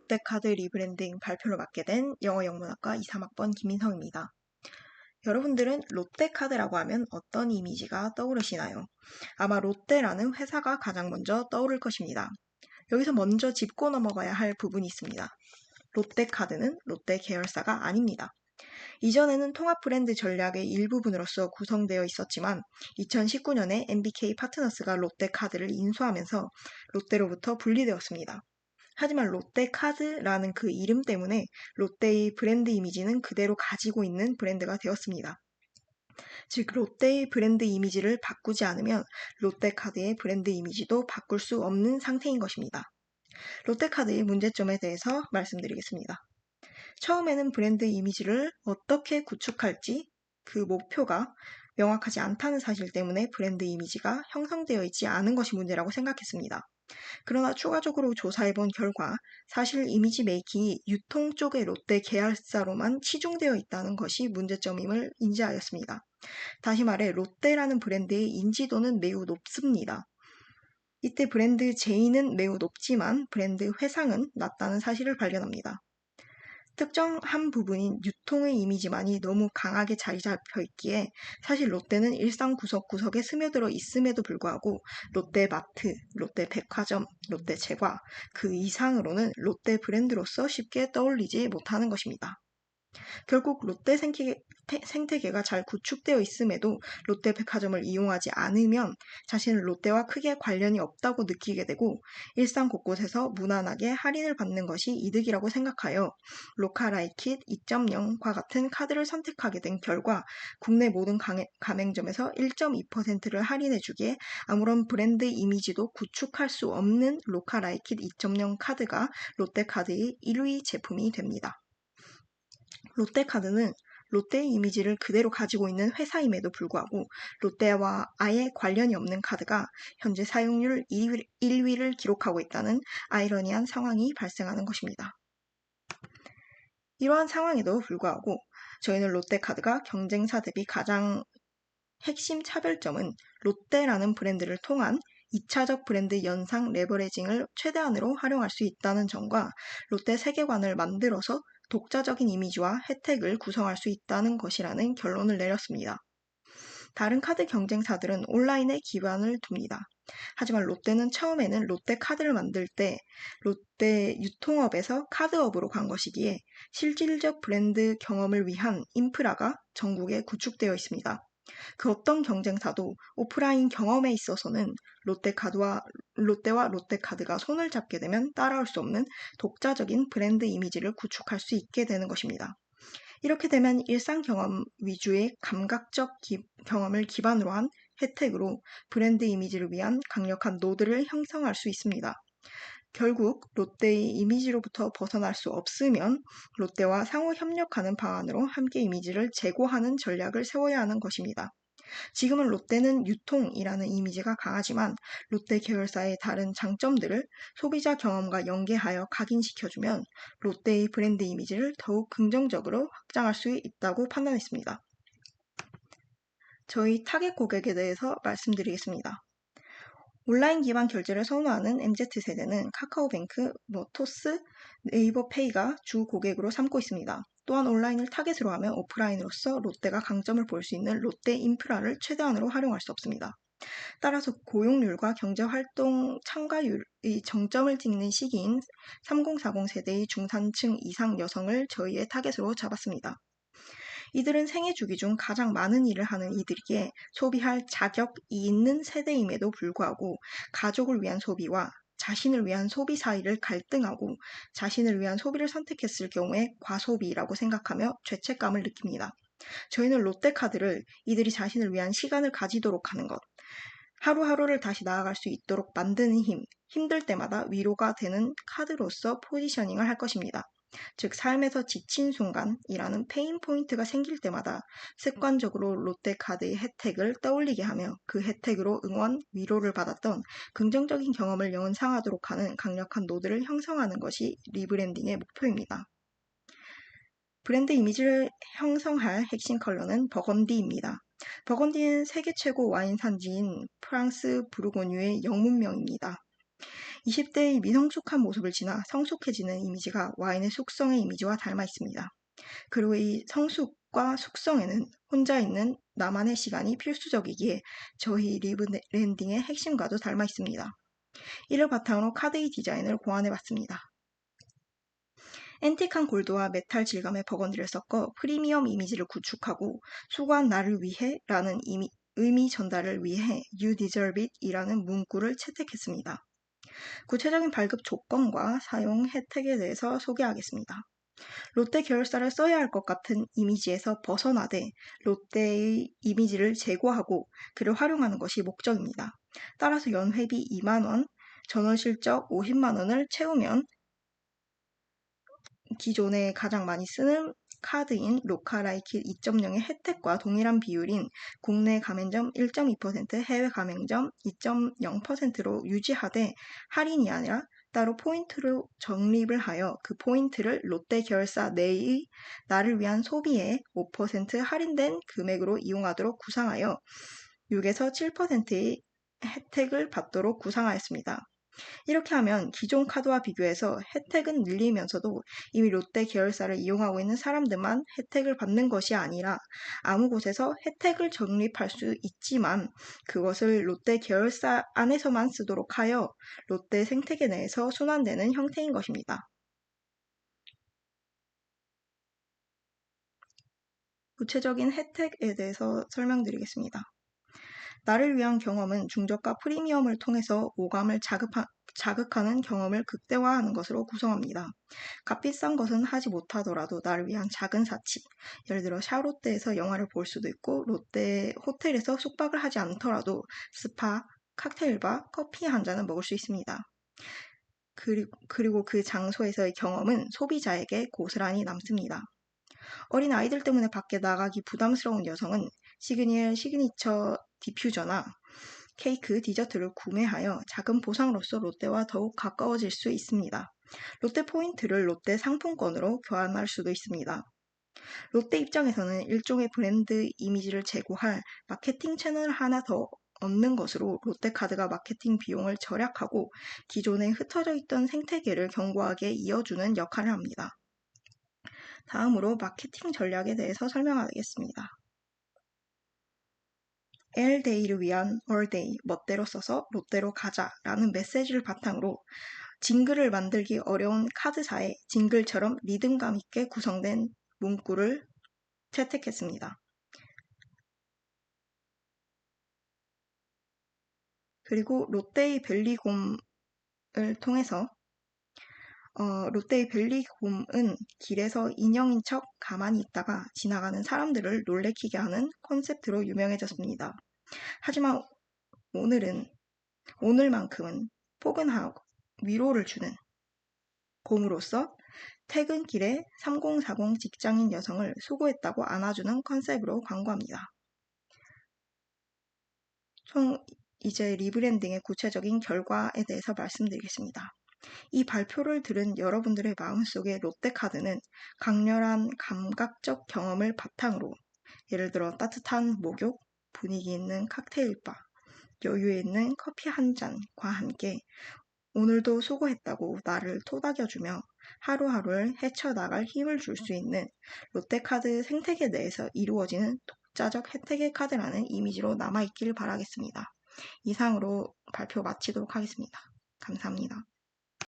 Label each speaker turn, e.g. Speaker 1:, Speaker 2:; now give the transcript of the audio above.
Speaker 1: 롯데카드 리브랜딩 발표를 맡게 된 영어영문학과 2, 3학번 김민성입니다. 여러분들은 롯데카드라고 하면 어떤 이미지가 떠오르시나요? 아마 롯데라는 회사가 가장 먼저 떠오를 것입니다. 여기서 먼저 짚고 넘어가야 할 부분이 있습니다. 롯데카드는 롯데 계열사가 아닙니다. 이전에는 통합 브랜드 전략의 일부분으로서 구성되어 있었지만 2019년에 MBK 파트너스가 롯데카드를 인수하면서 롯데로부터 분리되었습니다. 하지만 롯데카드라는 그 이름 때문에 롯데의 브랜드 이미지는 그대로 가지고 있는 브랜드가 되었습니다. 즉 롯데의 브랜드 이미지를 바꾸지 않으면 롯데카드의 브랜드 이미지도 바꿀 수 없는 상태인 것입니다. 롯데카드의 문제점에 대해서 말씀드리겠습니다. 처음에는 브랜드 이미지를 어떻게 구축할지 그 목표가 명확하지 않다는 사실 때문에 브랜드 이미지가 형성되어 있지 않은 것이 문제라고 생각했습니다. 그러나 추가적으로 조사해본 결과 사실 이미지 메이킹이 유통 쪽의 롯데 계열사로만 치중되어 있다는 것이 문제점임을 인지하였습니다. 다시 말해 롯데라는 브랜드의 인지도는 매우 높습니다. 이때 브랜드 제의는 매우 높지만 브랜드 회상은 낮다는 사실을 발견합니다. 특정한 부분인 유통의 이미지만이 너무 강하게 자리 잡혀 있기에 사실 롯데는 일상 구석구석에 스며들어 있음에도 불구하고 롯데마트, 롯데백화점, 롯데제과 그 이상으로는 롯데 브랜드로서 쉽게 떠올리지 못하는 것입니다. 결국 롯데 생태계가 잘 구축되어 있음에도 롯데백화점을 이용하지 않으면 자신은 롯데와 크게 관련이 없다고 느끼게 되고 일상 곳곳에서 무난하게 할인을 받는 것이 이득이라고 생각하여 로카라이킷 2.0과 같은 카드를 선택하게 된 결과 국내 모든 가맹점에서 1.2%를 할인해주기에 아무런 브랜드 이미지도 구축할 수 없는 로카라이킷 2.0 카드가 롯데카드의 1위 제품이 됩니다. 롯데카드는 롯데의 이미지를 그대로 가지고 있는 회사임에도 불구하고 롯데와 아예 관련이 없는 카드가 현재 사용률 1위를 기록하고 있다는 아이러니한 상황이 발생하는 것입니다. 이러한 상황에도 불구하고 저희는 롯데카드가 경쟁사 대비 가장 핵심 차별점은 롯데라는 브랜드를 통한 2차적 브랜드 연상 레버리징을 최대한으로 활용할 수 있다는 점과 롯데 세계관을 만들어서 독자적인 이미지와 혜택을 구성할 수 있다는 것이라는 결론을 내렸습니다. 다른 카드 경쟁사들은 온라인에 기반을 둡니다. 하지만 롯데는 처음에는 롯데카드를 만들 때 롯데 유통업에서 카드업으로 간 것이기에 실질적 브랜드 경험을 위한 인프라가 전국에 구축되어 있습니다. 그 어떤 경쟁사도 오프라인 경험에 있어서는 롯데와 롯데카드가 손을 잡게 되면 따라올 수 없는 독자적인 브랜드 이미지를 구축할 수 있게 되는 것입니다. 이렇게 되면 일상 경험 위주의 감각적 경험을 기반으로 한 혜택으로 브랜드 이미지를 위한 강력한 노드를 형성할 수 있습니다. 결국 롯데의 이미지로부터 벗어날 수 없으면 롯데와 상호 협력하는 방안으로 함께 이미지를 제고하는 전략을 세워야 하는 것입니다. 지금은 롯데는 유통이라는 이미지가 강하지만 롯데 계열사의 다른 장점들을 소비자 경험과 연계하여 각인시켜주면 롯데의 브랜드 이미지를 더욱 긍정적으로 확장할 수 있다고 판단했습니다. 저희 타겟 고객에 대해서 말씀드리겠습니다. 온라인 기반 결제를 선호하는 MZ세대는 카카오뱅크, 토스, 네이버페이가 주 고객으로 삼고 있습니다. 또한 온라인을 타겟으로 하면 오프라인으로서 롯데가 강점을 볼 수 있는 롯데 인프라를 최대한으로 활용할 수 없습니다. 따라서 고용률과 경제활동 참가율의 정점을 찍는 시기인 3040 세대의 중산층 이상 여성을 저희의 타겟으로 잡았습니다. 이들은 생애 주기 중 가장 많은 일을 하는 이들이기에 소비할 자격이 있는 세대임에도 불구하고 가족을 위한 소비와 자신을 위한 소비 사이를 갈등하고 자신을 위한 소비를 선택했을 경우에 과소비라고 생각하며 죄책감을 느낍니다. 저희는 롯데카드를 이들이 자신을 위한 시간을 가지도록 하는 것, 하루하루를 다시 나아갈 수 있도록 만드는 힘들 때마다 위로가 되는 카드로서 포지셔닝을 할 것입니다. 즉 삶에서 지친 순간이라는 페인 포인트가 생길 때마다 습관적으로 롯데카드의 혜택을 떠올리게 하며 그 혜택으로 응원, 위로를 받았던 긍정적인 경험을 연상하도록 하는 강력한 노드를 형성하는 것이 리브랜딩의 목표입니다. 브랜드 이미지를 형성할 핵심 컬러는 버건디입니다. 버건디는 세계 최고 와인 산지인 프랑스 부르고뉴의 영문명입니다. 20대의 미성숙한 모습을 지나 성숙해지는 이미지가 와인의 숙성의 이미지와 닮아 있습니다. 그리고 이 성숙과 숙성에는 혼자 있는 나만의 시간이 필수적이기에 저희 리브랜딩의 핵심과도 닮아 있습니다. 이를 바탕으로 카드의 디자인을 고안해봤습니다. 앤틱한 골드와 메탈 질감의 버건디를 섞어 프리미엄 이미지를 구축하고 수고한 나를 위해 라는 의미 전달을 위해 You deserve it 이라는 문구를 채택했습니다. 구체적인 발급 조건과 사용 혜택에 대해서 소개하겠습니다. 롯데 계열사를 써야 할 것 같은 이미지에서 벗어나되 롯데의 이미지를 제고하고 그를 활용하는 것이 목적입니다. 따라서 연회비 2만원, 전월 실적 50만원을 채우면 기존에 가장 많이 쓰는 카드인 로카라이킷 2.0의 혜택과 동일한 비율인 국내 가맹점 1.2%, 해외 가맹점 2.0%로 유지하되 할인이 아니라 따로 포인트로 적립을 하여 그 포인트를 롯데 계열사 내의 나를 위한 소비에 5% 할인된 금액으로 이용하도록 구상하여 6에서 7%의 혜택을 받도록 구상하였습니다. 이렇게 하면 기존 카드와 비교해서 혜택은 늘리면서도 이미 롯데 계열사를 이용하고 있는 사람들만 혜택을 받는 것이 아니라 아무 곳에서 혜택을 적립할 수 있지만 그것을 롯데 계열사 안에서만 쓰도록 하여 롯데 생태계 내에서 순환되는 형태인 것입니다. 구체적인 혜택에 대해서 설명드리겠습니다. 나를 위한 경험은 중저가 프리미엄을 통해서 오감을 자극하는 경험을 극대화하는 것으로 구성합니다. 값비싼 것은 하지 못하더라도 나를 위한 작은 사치, 예를 들어 샤롯데에서 영화를 볼 수도 있고 롯데 호텔에서 숙박을 하지 않더라도 스파, 칵테일바, 커피 한 잔은 먹을 수 있습니다. 그리고 그 장소에서의 경험은 소비자에게 고스란히 남습니다. 어린 아이들 때문에 밖에 나가기 부담스러운 여성은 시그니처 디퓨저나 케이크, 디저트를 구매하여 작은 보상으로서 롯데와 더욱 가까워질 수 있습니다. 롯데 포인트를 롯데 상품권으로 교환할 수도 있습니다. 롯데 입장에서는 일종의 브랜드 이미지를 제고할 마케팅 채널 하나 더 얻는 것으로 롯데카드가 마케팅 비용을 절약하고 기존에 흩어져 있던 생태계를 견고하게 이어주는 역할을 합니다. 다음으로 마케팅 전략에 대해서 설명하겠습니다. LDay를 위한 All-Day, 멋대로 써서 롯데로 가자 라는 메시지를 바탕으로 징글을 만들기 어려운 카드사에 징글처럼 리듬감 있게 구성된 문구를 채택했습니다. 그리고 롯데의 벨리곰을 통해서 롯데의 벨리곰은 길에서 인형인 척 가만히 있다가 지나가는 사람들을 놀래키게 하는 콘셉트로 유명해졌습니다. 하지만 오늘만큼은 포근하고 위로를 주는 곰으로서 퇴근길에 3040 직장인 여성을 수고했다고 안아주는 컨셉으로 광고합니다. 이제 리브랜딩의 구체적인 결과에 대해서 말씀드리겠습니다. 이 발표를 들은 여러분들의 마음속에 롯데카드는 강렬한 감각적 경험을 바탕으로 예를 들어 따뜻한 목욕, 분위기 있는 칵테일바, 여유 있는 커피 한 잔과 함께 오늘도 수고했다고 나를 토닥여주며 하루하루를 헤쳐나갈 힘을 줄 수 있는 롯데카드 생태계 내에서 이루어지는 독자적 혜택의 카드라는 이미지로 남아있길 바라겠습니다. 이상으로 발표 마치도록 하겠습니다. 감사합니다.